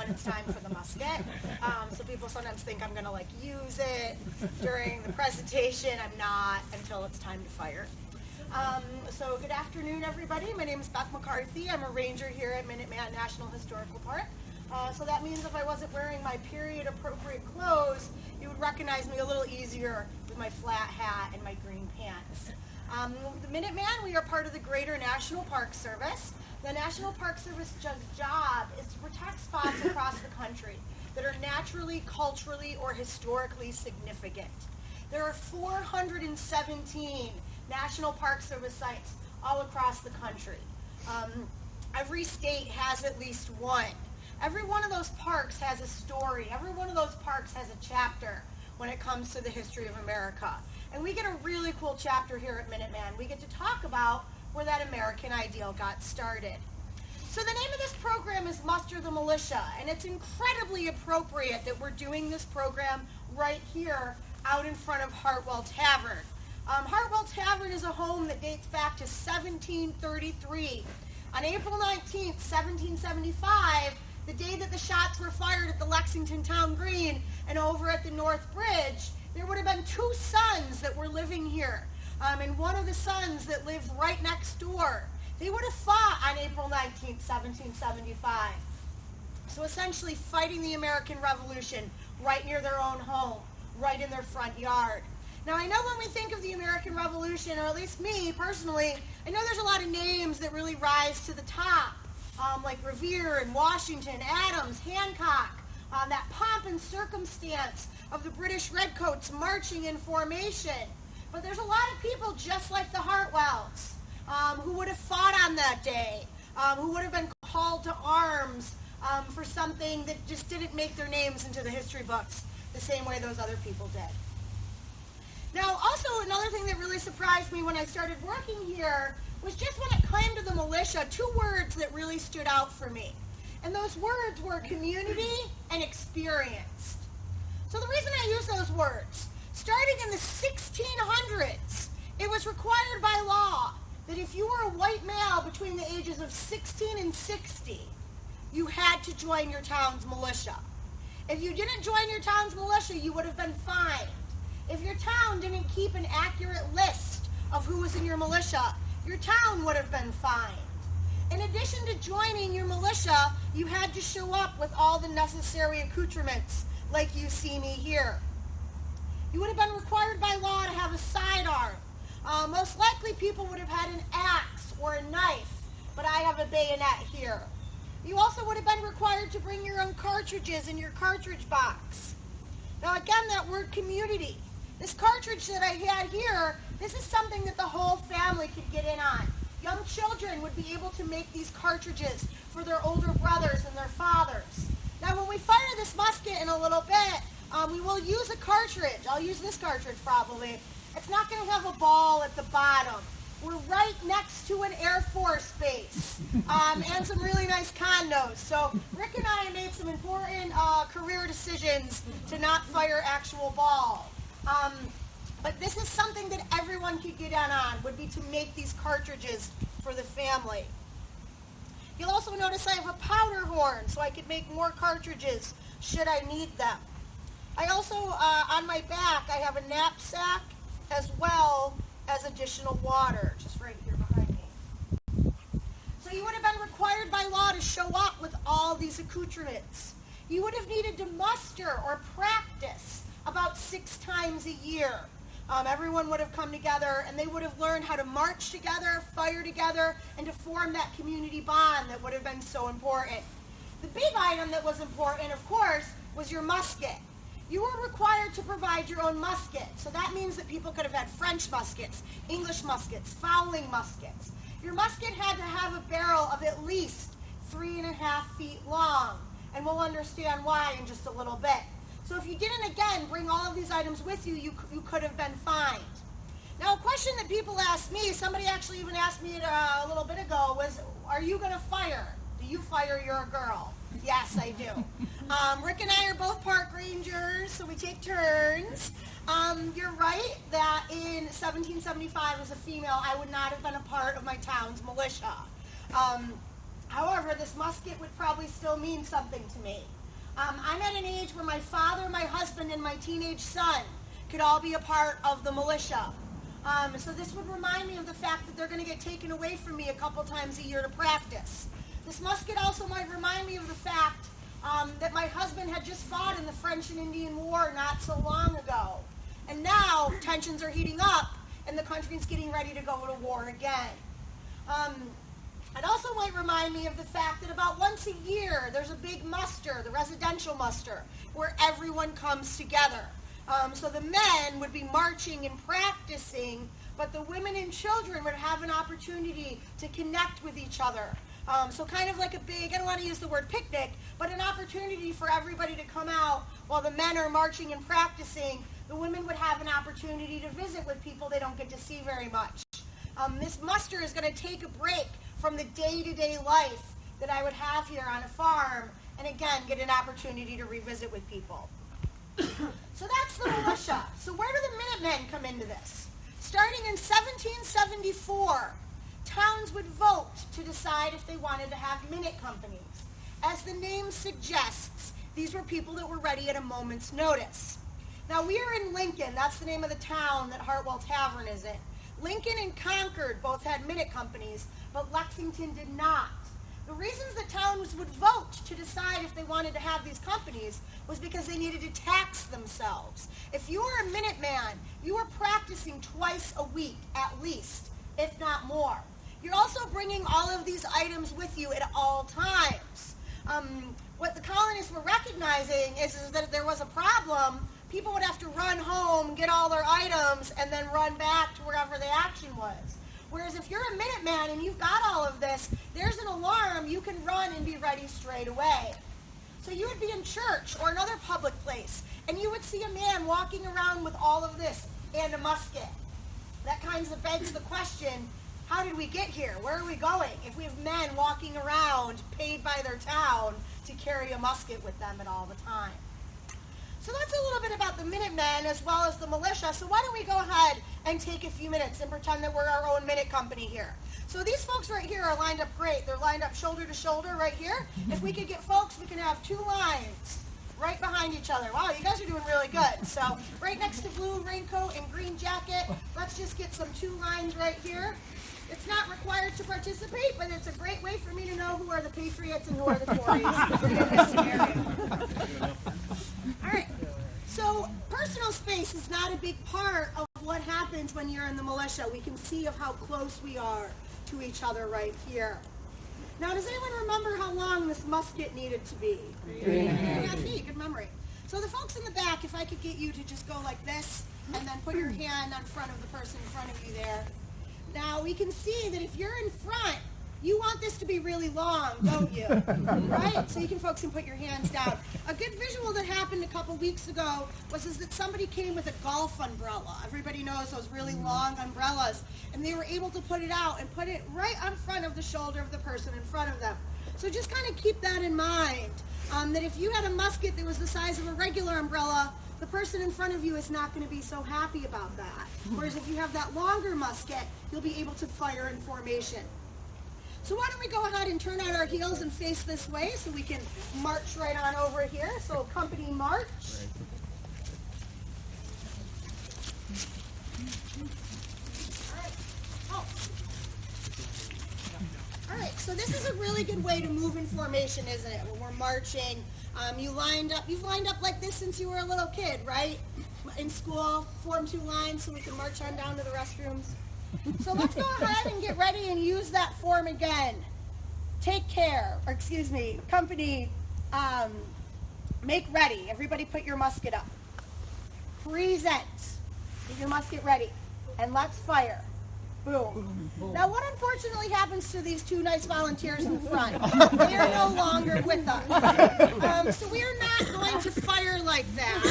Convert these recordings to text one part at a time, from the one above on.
when it's time for the musket. So people sometimes think I'm going to use it during the presentation. I'm not until it's time to fire. So good afternoon, everybody. My name is Beth McCarthy. I'm a ranger here at Minuteman National Historical Park. So that means if I wasn't wearing my period-appropriate clothes, you would recognize me a little easier with my flat hat and my green pants. The Minuteman, we are part of the Greater National Park Service. The National Park Service's job is to protect spots across the country that are naturally, culturally, or historically significant. There are 417 National Park Service sites all across the country. Every state has at least one. Every one of those parks has a story. Every one of those parks has a chapter when it comes to the history of America. And we get a really cool chapter here at Minuteman. We get to talk about where that American ideal got started. So the name of this program is Muster the Militia, and it's incredibly appropriate that we're doing this program right here out in front of Hartwell Tavern. Hartwell Tavern is a home that dates back to 1733. On April 19th, 1775, the day that the shots were fired at the Lexington Town Green and over at the North Bridge, there would have been two sons that were living here. And one of the sons that lived right next door, they would have fought on April 19th, 1775. So essentially fighting the American Revolution right near their own home, right in their front yard. Now I know when we think of the American Revolution, or at least me personally, I know there's a lot of names that really rise to the top, like Revere and Washington, Adams, Hancock, that pomp and circumstance of the British Redcoats marching in formation. But there's a lot of people just like the Hartwells who would have fought on that day, who would have been called to arms for something that just didn't make their names into the history books the same way those other people did. Now, also another thing that really surprised me when I started working here was just when it came to the militia, two words that really stood out for me. And those words were community and experienced. So the reason I use those words, starting in the 1600s, it was required by law that if you were a white male between the ages of 16 and 60, you had to join your town's militia. If you didn't join your town's militia, you would have been fined. If your town didn't keep an accurate list of who was in your militia, your town would have been fined. In addition to joining your militia, you had to show up with all the necessary accoutrements, like you see me here. You would have been required by law to have a sidearm. Most likely people would have had an axe or a knife, but I have a bayonet here. You also would have been required to bring your own cartridges in your cartridge box. Now again, that word community. This cartridge that I had here, this is something that the whole family could get in on. Young children would be able to make these cartridges for their older brothers and their fathers. Now when we fire this musket in a little bit, we will use a cartridge. I'll use this cartridge probably. It's not going to have a ball at the bottom. We're right next to an Air Force base and some really nice condos. So Rick and I made some important career decisions to not fire actual ball. But this is something that everyone could get in on, would be to make these cartridges for the family. You'll also notice I have a powder horn, so I could make more cartridges should I need them. I also, on my back, I have a knapsack as well as additional water, just right here behind me. So you would have been required by law to show up with all these accoutrements. You would have needed to muster or practice about 6 times a year. Everyone would have come together and they would have learned how to march together, fire together, and to form that community bond that would have been so important. The big item that was important, of course, was your musket. You were required to provide your own musket. So that means that people could have had French muskets, English muskets, fowling muskets. Your musket had to have a barrel of at least 3.5 feet long. And we'll understand why in just a little bit. So if you didn't, again, bring all of these items with you, you could have been fined. Now, a question that people ask me, somebody actually even asked me a little bit ago, was, are you going to fire? Do you fire your girl? Yes, I do. Rick and I are both park rangers, so we take turns. You're right that in 1775, as a female, I would not have been a part of my town's militia. However, this musket would probably still mean something to me. I'm at an age where my father, my husband, and my teenage son could all be a part of the militia. So this would remind me of the fact that they're going to get taken away from me a couple times a year to practice. This musket also might remind me of the fact that my husband had just fought in the French and Indian War not so long ago. And now tensions are heating up and the country's getting ready to go to war again. It also might remind me of the fact that about once a year there's a big muster, the residential muster, where everyone comes together. So the men would be marching and practicing, but the women and children would have an opportunity to connect with each other. So kind of like a big, I don't want to use the word picnic, but an opportunity for everybody to come out while the men are marching and practicing. The women would have an opportunity to visit with people they don't get to see very much. This muster is going to take a break from the day-to-day life that I would have here on a farm, and again, get an opportunity to revisit with people. So that's the militia. So where do the Minutemen come into this? Starting in 1774, towns would vote to decide if they wanted to have minute companies. As the name suggests, these were people that were ready at a moment's notice. Now we are in Lincoln. That's the name of the town that Hartwell Tavern is in. Lincoln and Concord both had minute companies, but Lexington did not. The reasons that towns would vote to decide if they wanted to have these companies was because they needed to tax themselves. If you were a Minuteman, you were practicing twice a week at least, if not more. You're also bringing all of these items with you at all times. What the colonists were recognizing is that if there was a problem, people would have to run home, get all their items, and then run back to wherever the action was. Whereas if you're a Minuteman and you've got all of this, there's an alarm, you can run and be ready straight away. So you would be in church or another public place, and you would see a man walking around with all of this and a musket. That kind of begs the question, how did we get here? Where are we going? If we have men walking around paid by their town to carry a musket with them at all the time. So that's a little bit about the Minutemen as well as the militia. So why don't we go ahead and take a few minutes and pretend that we're our own minute company here. So these folks right here are lined up great. They're lined up shoulder to shoulder right here. If we could get folks, we can have two lines right behind each other. Wow, you guys are doing really good. So right next to blue raincoat and green jacket, let's just get some two lines right here. It's not required to participate, but it's a great way for me to know who are the Patriots and who are the Tories in this scenario. All right. So personal space is not a big part of what happens when you're in the militia. We can see of how close we are to each other right here. Now, does anyone remember how long this musket needed to be? Yeah, see, good memory. So the folks in the back, if I could get you to just go like this and then put your hand on front of the person in front of you there. Now, we can see that if you're in front, you want this to be really long, don't you? Right? So you folks can put your hands down. A good visual that happened a couple weeks ago was that somebody came with a golf umbrella. Everybody knows those really long umbrellas. And they were able to put it out and put it right on front of the shoulder of the person in front of them. So just kind of keep that in mind, that if you had a musket that was the size of a regular umbrella, the person in front of you is not going to be so happy about that. Whereas if you have that longer musket, you'll be able to fire in formation. So why don't we go ahead and turn on our heels and face this way so we can march right on over here. So company march. All right, so this is a really good way to move in formation, isn't it? When we're marching, you've lined up like this since you were a little kid, right? In school, form two lines so we can march on down to the restrooms. So let's go ahead and get ready and use that form again. Take care, or excuse me, company, make ready. Everybody put your musket up. Present. Get your musket ready. And let's fire. Boom. Now what unfortunately happens to these two nice volunteers in the front? They are no longer with us. So we are not going to fire like that.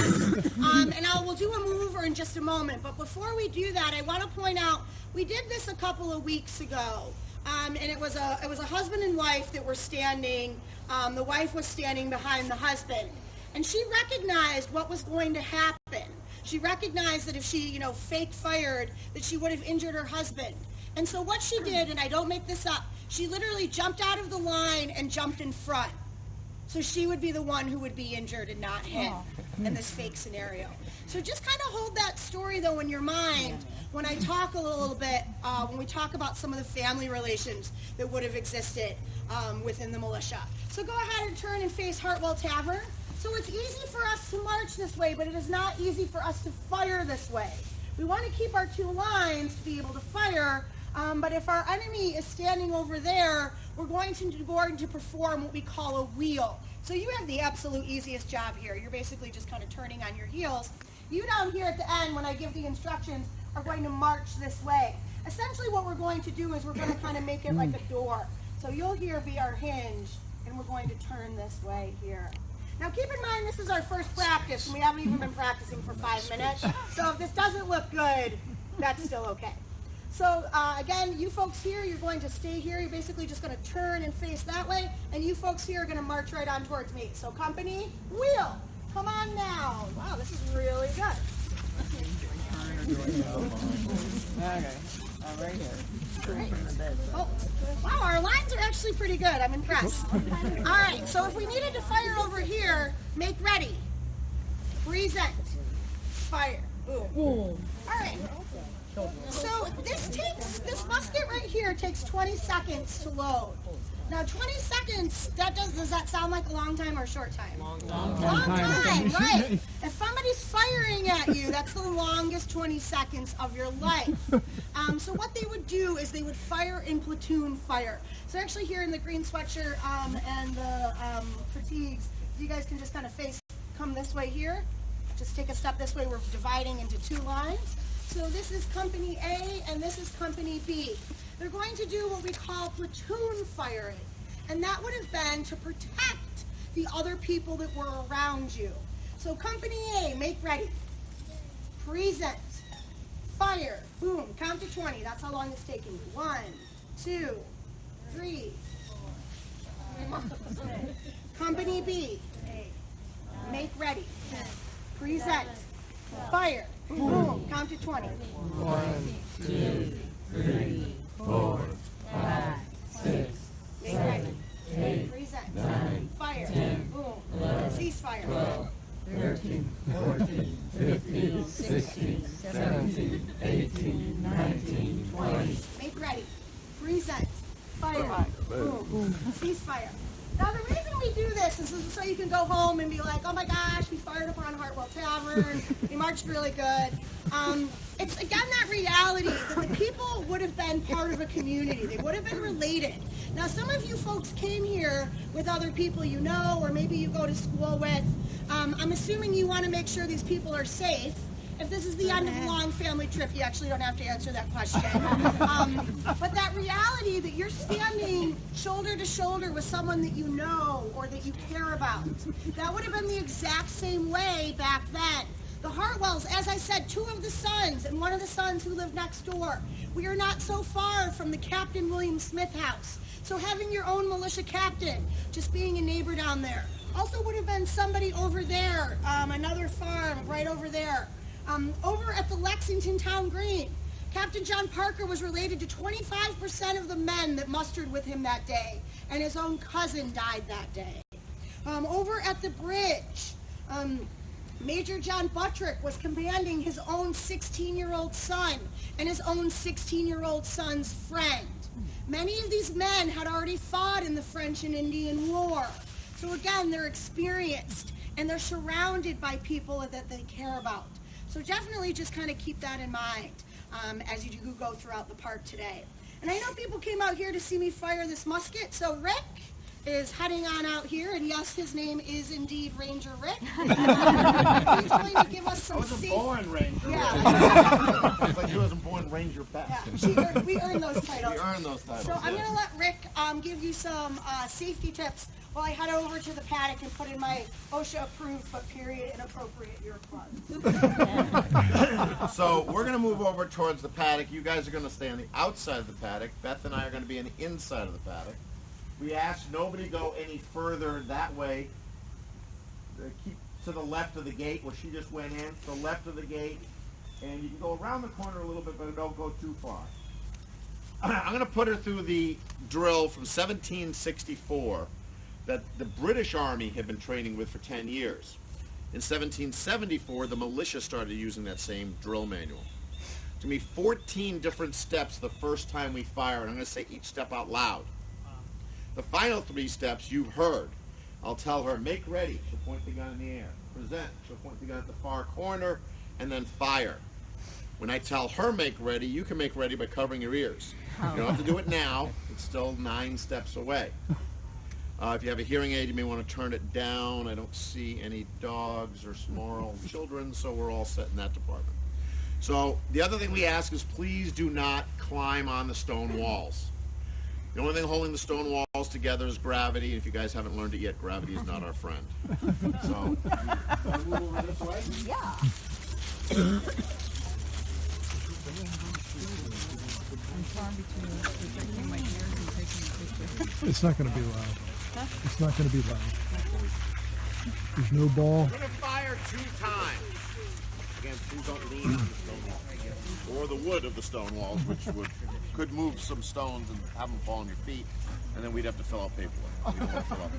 And we'll do a mover in just a moment. But before we do that, I want to point out, we did this a couple of weeks ago. And it was a husband and wife that were standing. The wife was standing behind the husband. And she recognized what was going to happen. She recognized that if she, fake fired, that she would have injured her husband. And so what she did, and I don't make this up, She literally jumped out of the line and jumped in front. So she would be the one who would be injured and not him in this fake scenario. So just kind of hold that story, though, in your mind when I talk a little bit, when we talk about some of the family relations that would have existed within the militia. So go ahead and turn and face Hartwell Tavern. So it's easy for us to march this way, but it is not easy for us to fire this way. We want to keep our two lines to be able to fire, but if our enemy is standing over there, we're going to perform what we call a wheel. So you have the absolute easiest job here. You're basically just kind of turning on your heels. You down here at the end, when I give the instructions, are going to march this way. Essentially what we're going to do is we're going to kind of make it like a door. So you'll here be our hinge, and we're going to turn this way here. Now keep in mind this is our first practice, and we haven't even been practicing for 5 minutes. So if this doesn't look good, that's still okay. So again, you folks here, you're going to stay here. You're basically just going to turn and face that way, and you folks here are going to march right on towards me. So company, wheel, come on now. Wow, this is really good. Okay, I'm right here. Great. Oh, wow, our lines are actually pretty good. I'm impressed. All right, so if we needed to fire over here, make ready. Present. Fire. Boom. Boom. All right. So this musket right here takes 20 seconds to load. Now 20 seconds, does that sound like a long time or a short time? Long time, right. If somebody's firing at you, that's the longest 20 seconds of your life. So what they would do is they would fire in platoon fire. So actually here in the green sweatshirt and the fatigues, you guys can just kind of come this way here. Just take a step this way. We're dividing into two lines. So this is Company A and this is Company B. They're going to do what we call platoon firing. And that would have been to protect the other people that were around you. So Company A, make ready. Present. Fire. Boom. Count to 20. That's how long it's taking you. 1, 2, 3. Company B, make ready. Present. Fire. Boom. Count to 20. 1, 2, 3, 4, 5, 6, 7, 8, Present. 9, Fire. 10, Boom. 11, Ceasefire. 12, 13, 14, 15, 16, 17, 18, 19, 20. Make ready. Present. Fire. Boom. Ceasefire. Now the reason we do this is so you can go home and be like, oh my gosh, we fired upon Hartwell Tavern, we marched really good. It's again that reality that the people would have been part of a community. They would have been related. Now some of you folks came here with other people you know, or maybe you go to school with. I'm assuming you want to make sure these people are safe. If this is the end of a long family trip, you actually don't have to answer that question. But that reality that you're standing shoulder to shoulder with someone that you know or that you care about, that would have been the exact same way back then. The Hartwells, as I said, 2 of the sons and one of the sons who lived next door. We are not so far from the Captain William Smith house. So having your own militia captain, just being a neighbor down there. Also would have been somebody over there, another farm right over there. Over at the Lexington Town Green, Captain John Parker was related to 25% of the men that mustered with him that day, and his own cousin died that day. Over at the bridge, Major John Buttrick was commanding his own 16-year-old son and his own 16-year-old son's friend. Many of these men had already fought in the French and Indian War. So again, they're experienced, and they're surrounded by people that they care about. So definitely just kind of keep that in mind as you do go throughout the park today. And I know people came out here to see me fire this musket, so Rick is heading on out here, and yes, his name is indeed Ranger Rick. He's going to give us some I wasn't born Ranger. Yeah. It's like he wasn't born Ranger Best. Yeah. We earned those titles. We earned those titles. So I'm going to let Rick give you some safety tips while I head over to the paddock and put in my OSHA approved but period inappropriate earplugs. So we're going to move over towards the paddock. You guys are going to stay on the outside of the paddock. Beth and I are going to be on the inside of the paddock. We asked nobody go any further that way. Keep to the left of the gate where she just went in, to the left of the gate. And you can go around the corner a little bit, but don't go too far. I'm going to put her through the drill from 1764 that the British Army had been training with for 10 years. In 1774, the militia started using that same drill manual. It's going to be 14 different steps the first time we fire, and I'm going to say each step out loud. The final 3 steps you've heard. I'll tell her, make ready. She'll point the gun in the air. Present. She'll point the gun at the far corner, and then fire. When I tell her make ready, you can make ready by covering your ears. You don't have to do it now. It's still 9 steps away. If you have a hearing aid, you may want to turn it down. I don't see any dogs or small children, so we're all set in that department. So the other thing we ask is please do not climb on the stone walls. The only thing holding the stone walls together is gravity. If you guys haven't learned it yet, gravity is not our friend. So, wanna move over this way? Yeah. I'm torn between protecting my ears and taking a picture. It's not going to be loud. It's not going to be loud. There's no ball. We're going to fire 2 times. Again, please don't lean on the stone wall. Or the wood of the stone walls, which could move some stones and have them fall on your feet, and then we'd have to fill out paperwork. We don't want to fill out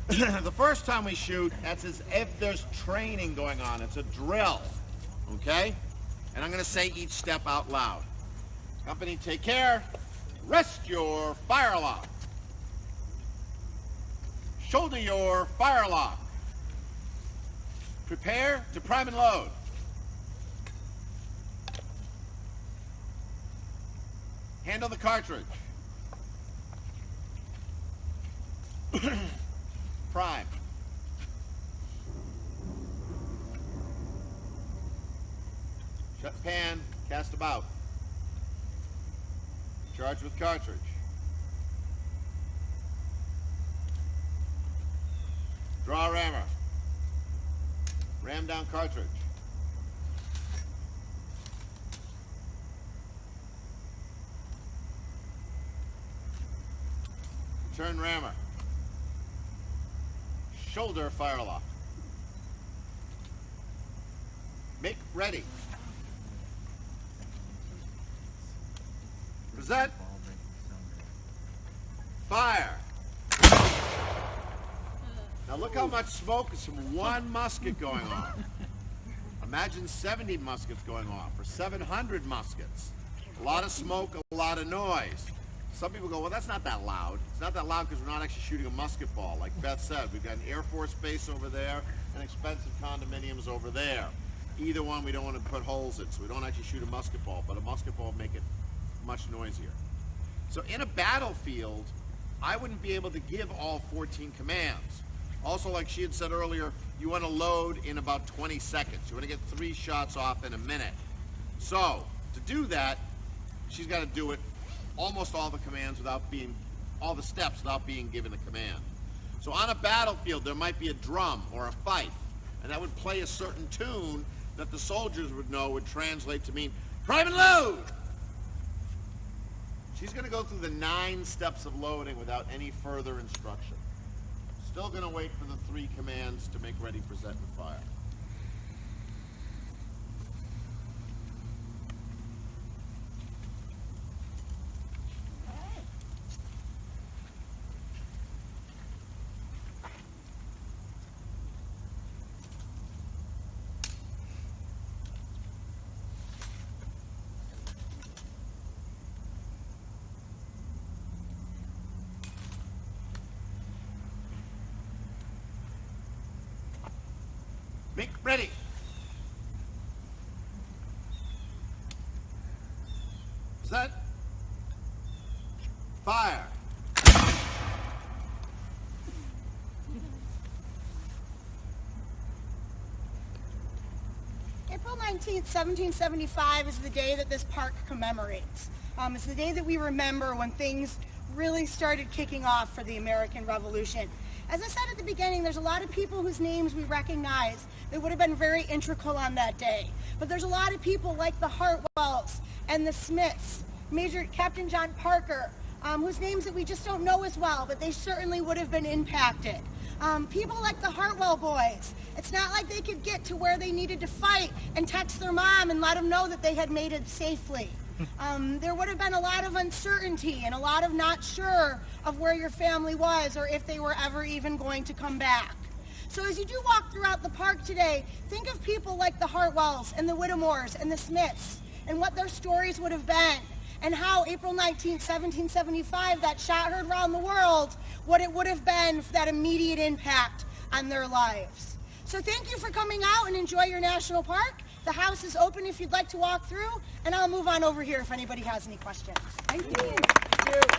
paperwork. The first time we shoot, that's as if there's training going on. It's a drill, okay? And I'm going to say each step out loud. Company, take care. Rest your fire lock. Shoulder your fire lock. Prepare to prime and load. Handle the cartridge. Prime. Shut pan, cast about. Charge with cartridge. Draw rammer. Ram down cartridge. Turn rammer. Shoulder fire lock. Make ready. Present. Fire. Now look how much smoke is from one musket going off. Imagine 70 muskets going off, or 700 muskets. A lot of smoke, a lot of noise. Some people go, well, that's not that loud. It's not that loud because we're not actually shooting a musket ball. Like Beth said, we've got an Air Force base over there and expensive condominiums over there. Either one we don't want to put holes in, so we don't actually shoot a musket ball, but a musket ball would make it much noisier. So in a battlefield, I wouldn't be able to give all 14 commands. Also, like she had said earlier, you want to load in about 20 seconds. You want to get 3 shots off in a minute. So, to do that, she's got to do it almost all the commands without being, all the steps without being given a command. So on a battlefield, there might be a drum or a fife, and that would play a certain tune that the soldiers would know would translate to mean, prime and load! She's going to go through the 9 steps of loading without any further instruction. Still going to wait for the 3 commands to make ready, present, and fire. Make ready. Set. Fire. April 19th, 1775 is the day that this park commemorates. It's the day that we remember when things really started kicking off for the American Revolution. As I said at the beginning, there's a lot of people whose names we recognize that would have been very integral on that day. But there's a lot of people like the Hartwells and the Smiths, Major Captain John Parker, whose names that we just don't know as well, but they certainly would have been impacted. People like the Hartwell boys. It's not like they could get to where they needed to fight and text their mom and let them know that they had made it safely. There would have been a lot of uncertainty and a lot of not sure of where your family was or if they were ever even going to come back. So as you do walk throughout the park today, think of people like the Hartwells and the Whittemores and the Smiths and what their stories would have been, and how April 19th, 1775, that shot heard around the world, what it would have been for that immediate impact on their lives. So thank you for coming out and enjoy your national park. The house is open if you'd like to walk through, and I'll move on over here if anybody has any questions. Thank you.